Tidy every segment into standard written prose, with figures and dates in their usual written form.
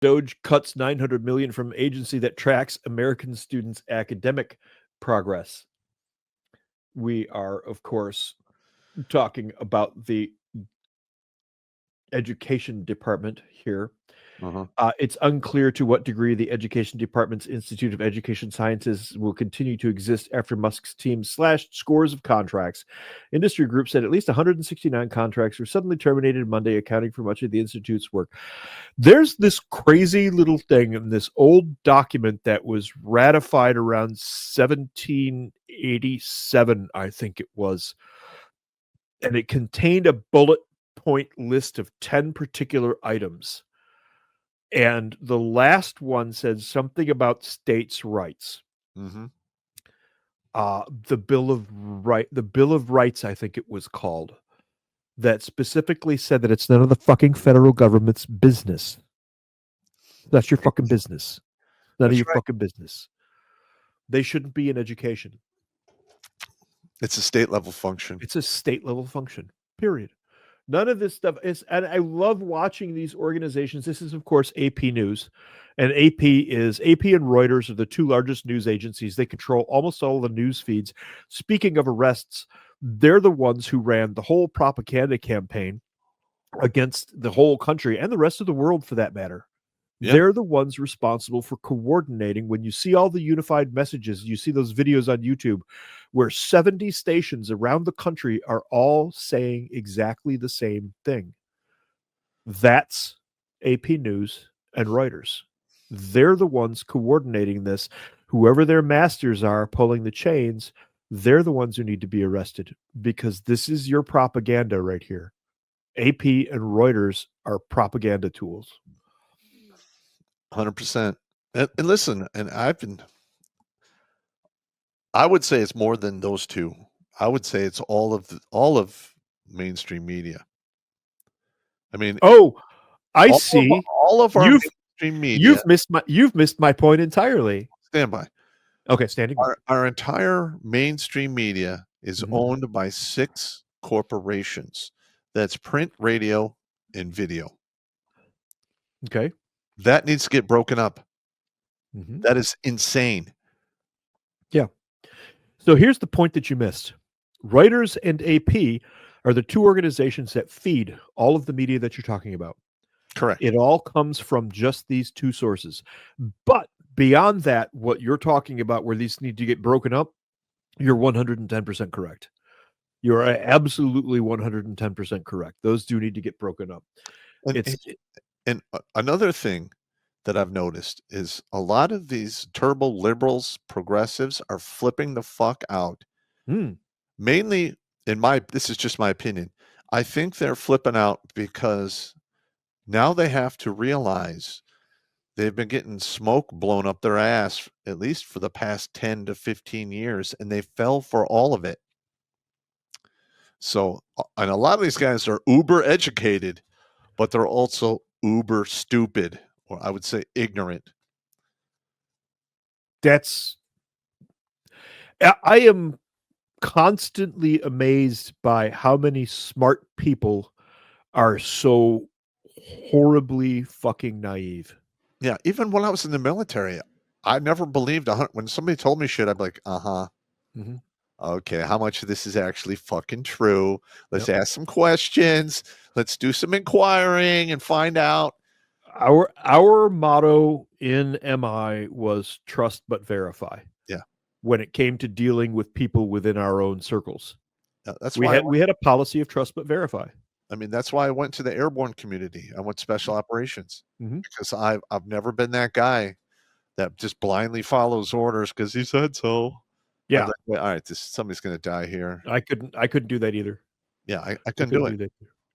Doge cuts $900 million from agency that tracks American students' academic progress. We are, of course, talking about the education department here. It's unclear to what degree the Education Department's Institute of Education Sciences will continue to exist after Musk's team slashed scores of contracts. Industry groups said at least 169 contracts were suddenly terminated Monday, accounting for much of the Institute's work. There's this crazy little thing in this old document that was ratified around 1787, I think it was, and it contained a bullet point list of 10 particular items. And the last one said something about states' rights. The Bill of Rights, I think it was called, that specifically said that it's none of the fucking federal government's business. That's your fucking business. None of your fucking business. They shouldn't be in education. It's a state level function. It's a state level function. Period. None of this stuff is, and I love watching these organizations. This is, of course, AP News, and AP and Reuters are the two largest news agencies. They control almost all of the news feeds. Speaking of arrests, they're the ones who ran the whole propaganda campaign against the whole country and the rest of the world, for that matter. Yep. They're the ones responsible for coordinating. When you see all the unified messages, you see those videos on YouTube where 70 stations around the country are all saying exactly the same thing. That's AP News and Reuters. They're the ones coordinating this. Whoever their masters are pulling the chains, they're the ones who need to be arrested, because this is your propaganda right here. AP and Reuters are propaganda tools. 100%. And listen, and I would say it's more than those two. I would say it's all of mainstream media. I mean, I see. All of our mainstream media. You've missed my point entirely. Stand by. Okay, standing by. Our entire mainstream media is owned by 6 corporations. That's print, radio, and video. Okay. That needs to get broken up. That is insane. Yeah. So here's the point that you missed. Reuters and AP are the two organizations that feed all of the media that you're talking about. Correct. It all comes from just these two sources. But beyond that, what you're talking about, where these need to get broken up, you're 110% correct. You're absolutely 110% correct. Those do need to get broken up. And another thing that I've noticed is a lot of these turbo liberals, progressives are flipping the fuck out. Mainly, this is just my opinion, I think they're flipping out because now they have to realize they've been getting smoke blown up their ass, at least for the past 10 to 15 years, and they fell for all of it. So, and a lot of these guys are uber educated, but they're also uber stupid, or I would say ignorant. I am constantly amazed by how many smart people are so horribly fucking naive. Yeah, even when I was in the military, I never believed when somebody told me shit, I'd be like, okay, how much of this is actually fucking true? Let's ask some questions. Let's do some inquiring and find out. Our motto in MI was trust but verify. Yeah. When it came to dealing with people within our own circles. That's we had a policy of trust but verify. I mean, that's why I went to the airborne community. I went special operations because I've never been that guy that just blindly follows orders because he said so. Yeah. Like, well, all right, somebody's going to die here. I couldn't do that either. Yeah, I couldn't do it.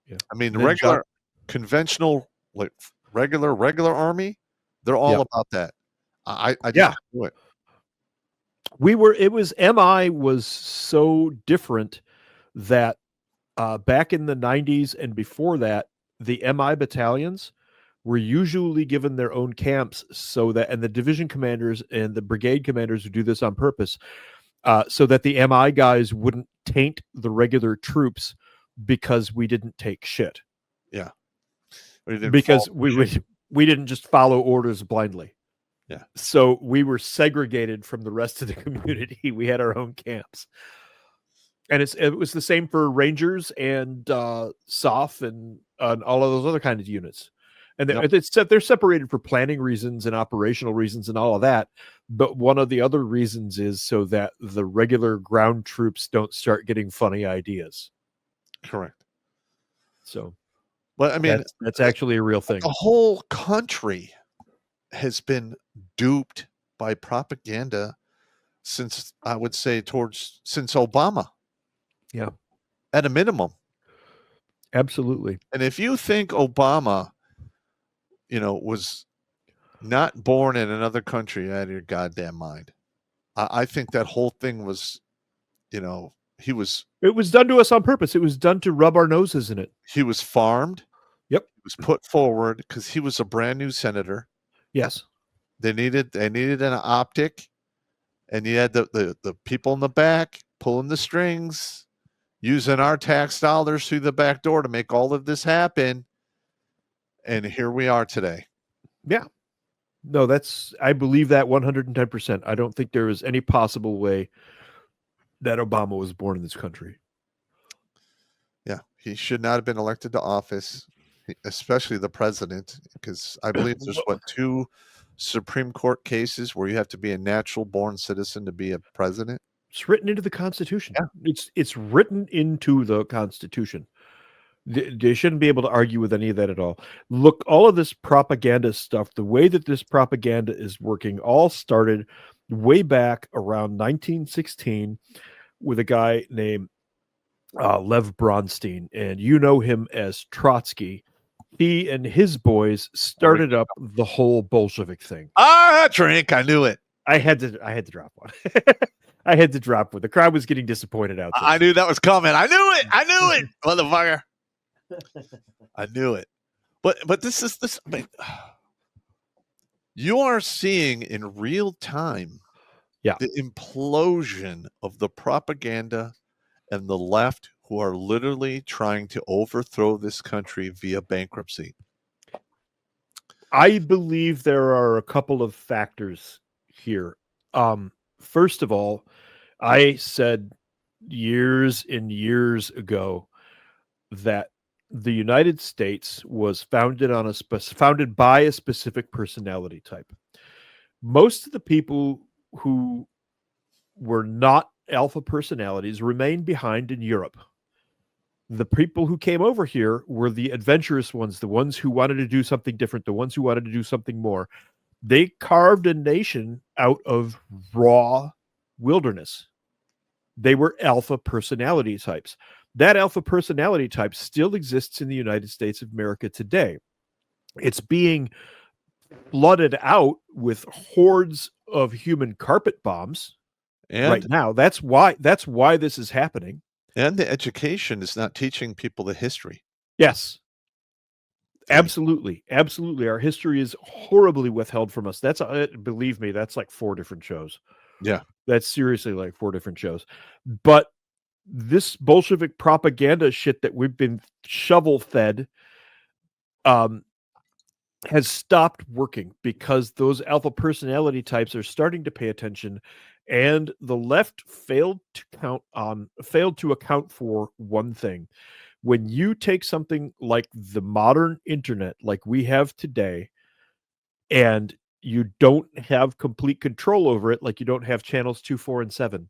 Yeah. I mean, the regular, conventional, like regular army, they're all about that. I just couldn't do it. MI was so different that back in the 90s and before that, the MI battalions were usually given their own camps, and the division commanders and the brigade commanders would do this on purpose, so that the MI guys wouldn't taint the regular troops because we didn't take shit. Yeah. Because we we didn't just follow orders blindly. Yeah. So we were segregated from the rest of the community. We had our own camps. And it was the same for Rangers and SOF and all of those other kind of units. And Yep. they're separated for planning reasons and operational reasons and all of that. But one of the other reasons is so that the regular ground troops don't start getting funny ideas. Correct. So, but I mean, that's actually a real thing. The whole country has been duped by propaganda since, I would say, since Obama. Yeah. At a minimum. Absolutely. And if you think Obama, was not born in another country, out of your goddamn mind. I think that whole thing was, it was done to us on purpose. It was done to rub our noses in it. He was farmed. Yep. He was put forward because he was a brand new senator. Yes. They needed an optic, and you had the people in the back pulling the strings, using our tax dollars through the back door to make all of this happen. And here we are today. Yeah. No, I believe that 110%. I don't think there is any possible way that Obama was born in this country. Yeah. He should not have been elected to office, especially the president, because I believe there's 2 Supreme Court cases where you have to be a natural born citizen to be a president. It's written into the Constitution. Yeah. It's written into the Constitution. They shouldn't be able to argue with any of that at all. Look, all of this propaganda stuff, the way that this propaganda is working, all started way back around 1916 with a guy named Lev Bronstein, and you know him as Trotsky. He and his boys started up the whole Bolshevik thing. Drink. I knew it. I had to drop one. I had to drop one. The crowd was getting disappointed out there. I knew that was coming. I knew it, motherfucker. I knew it. But this. I mean, you are seeing in real time the implosion of the propaganda and the left, who are literally trying to overthrow this country via bankruptcy. I believe there are a couple of factors here. First of all, I said years and years ago that the United States was founded by a specific personality type. Most of the people who were not alpha personalities remained behind in Europe. The people who came over here were the adventurous ones, the ones who wanted to do something different, the ones who wanted to do something more. They carved a nation out of raw wilderness. They were alpha personality types. That alpha personality type still exists in the United States of America today. It's being flooded out with hordes of human carpet bombs right now. That's why this is happening. And the education is not teaching people the history. Yes. Absolutely. Absolutely. Our history is horribly withheld from us. Believe me, that's like 4 different shows. Yeah. That's seriously like 4 different shows. But this Bolshevik propaganda shit that we've been shovel fed has stopped working because those alpha personality types are starting to pay attention, and the left failed to account for one thing. When you take something like the modern internet, like we have today, and you don't have complete control over it, like you don't have channels 2, 4, and 7,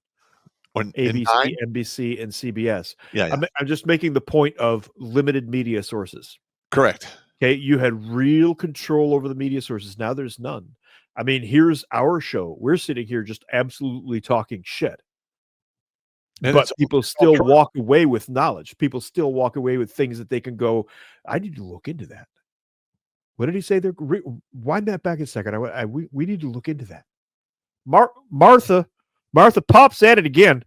ABC, NBC, and CBS. Yeah. I'm just making the point of limited media sources. Correct. Okay, you had real control over the media sources. Now there's none. I mean, here's our show. We're sitting here just absolutely talking shit. But people still walk away with knowledge. People still walk away with things that they can go, I need to look into that. What did he say there? Wind that back a second. We need to look into that. Martha pops at it again.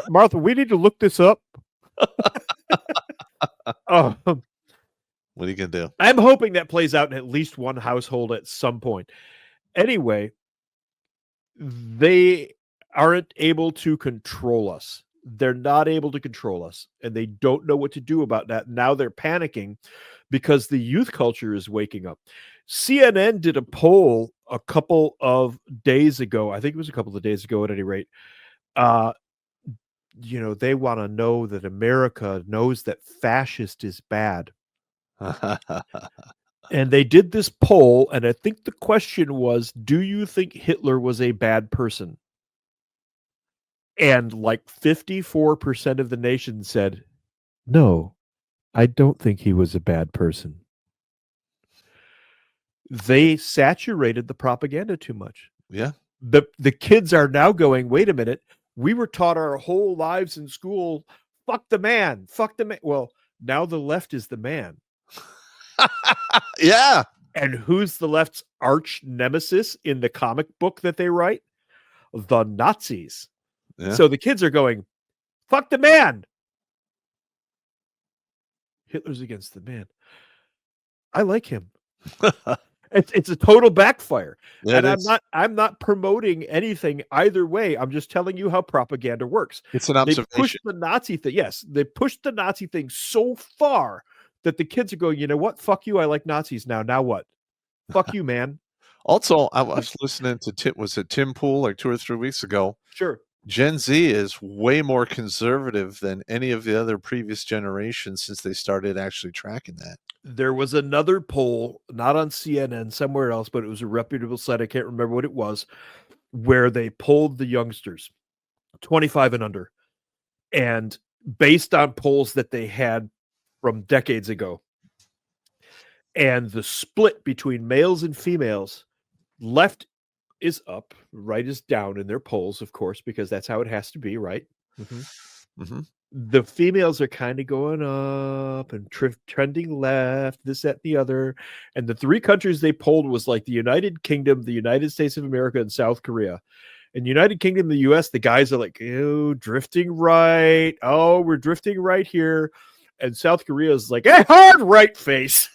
Martha, we need to look this up. What are you going to do? I'm hoping that plays out in at least one household at some point. Anyway, they aren't able to control us. They're not able to control us, and they don't know what to do about that. Now they're panicking because the youth culture is waking up. CNN did a poll a couple of days ago. I think it was a couple of days ago at any rate. They want to know that America knows that fascist is bad. And they did this poll, and I think the question was, do you think Hitler was a bad person? And like 54% of the nation said, no, I don't think he was a bad person. They saturated the propaganda too much. Yeah. The kids are now going, wait a minute, we were taught our whole lives in school, fuck the man, fuck the man. Well, now the left is the man. Yeah. And who's the left's arch nemesis in the comic book that they write? The Nazis. Yeah. So the kids are going, fuck the man. Hitler's against the man. I like him. It's a total backfire. Yeah, and I'm not promoting anything either way. I'm just telling you how propaganda works. It's an observation. They pushed the Nazi thing. Yes, they pushed the Nazi thing so far that the kids are going, you know what? Fuck you. I like Nazis now. Now what? Fuck you, man. Also, I was listening to Tim Pool like 2 or 3 weeks ago. Sure. Gen Z is way more conservative than any of the other previous generations since they started actually tracking that. There was another poll, not on CNN, somewhere else, but it was a reputable site. I can't remember what it was, where they polled the youngsters, 25 and under. And based on polls that they had from decades ago, and the split between males and females, left is up, right is down in their polls, of course, because that's how it has to be, right? Mm-hmm. Mm-hmm. The females are kind of going up and trending left, this, that, and the other. And the 3 countries they polled was like the United Kingdom, the United States of America, and South Korea. In United Kingdom, the US, the guys are like, oh, drifting right. Oh, we're drifting right here. And South Korea is like, hey, hard right face.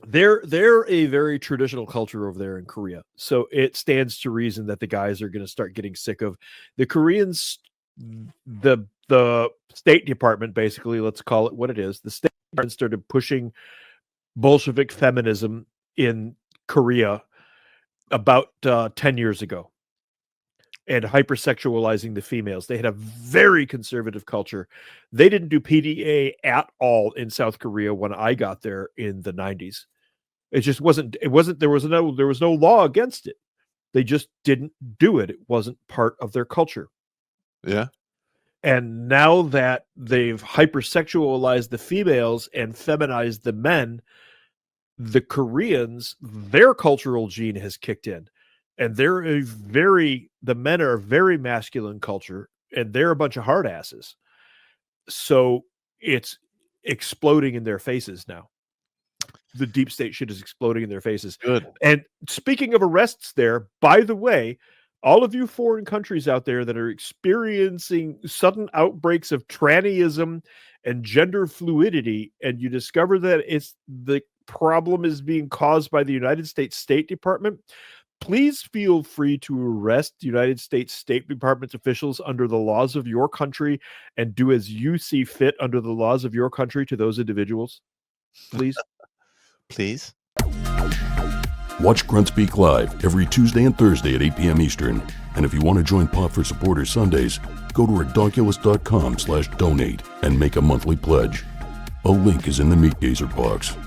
They're a very traditional culture over there in Korea. So it stands to reason that the guys are going to start getting sick of the Koreans. The State Department, basically, let's call it what it is. The State Department started pushing Bolshevik feminism in Korea about 10 years ago and hypersexualizing the females. They had a very conservative culture. They didn't do PDA at all in South Korea when I got there in the 90s. It just wasn't, there was no law against it. They just didn't do it. It wasn't part of their culture. Yeah. And now that they've hypersexualized the females and feminized the men, the Koreans, their cultural gene has kicked in. And the men are a very masculine culture, and they're a bunch of hard asses. So it's exploding in their faces now. The deep state shit is exploding in their faces. Good. And speaking of arrests there, by the way, all of you foreign countries out there that are experiencing sudden outbreaks of trannyism and gender fluidity, and you discover that the problem is being caused by the United States State Department, please feel free to arrest United States State Department officials under the laws of your country and do as you see fit under the laws of your country to those individuals. Please. Please. Watch Grunt Speak live every Tuesday and Thursday at 8 p.m. Eastern. And if you want to join Pop for Supporters Sundays, go to redonkulous.com/donate and make a monthly pledge. A link is in the Meat Gazer box.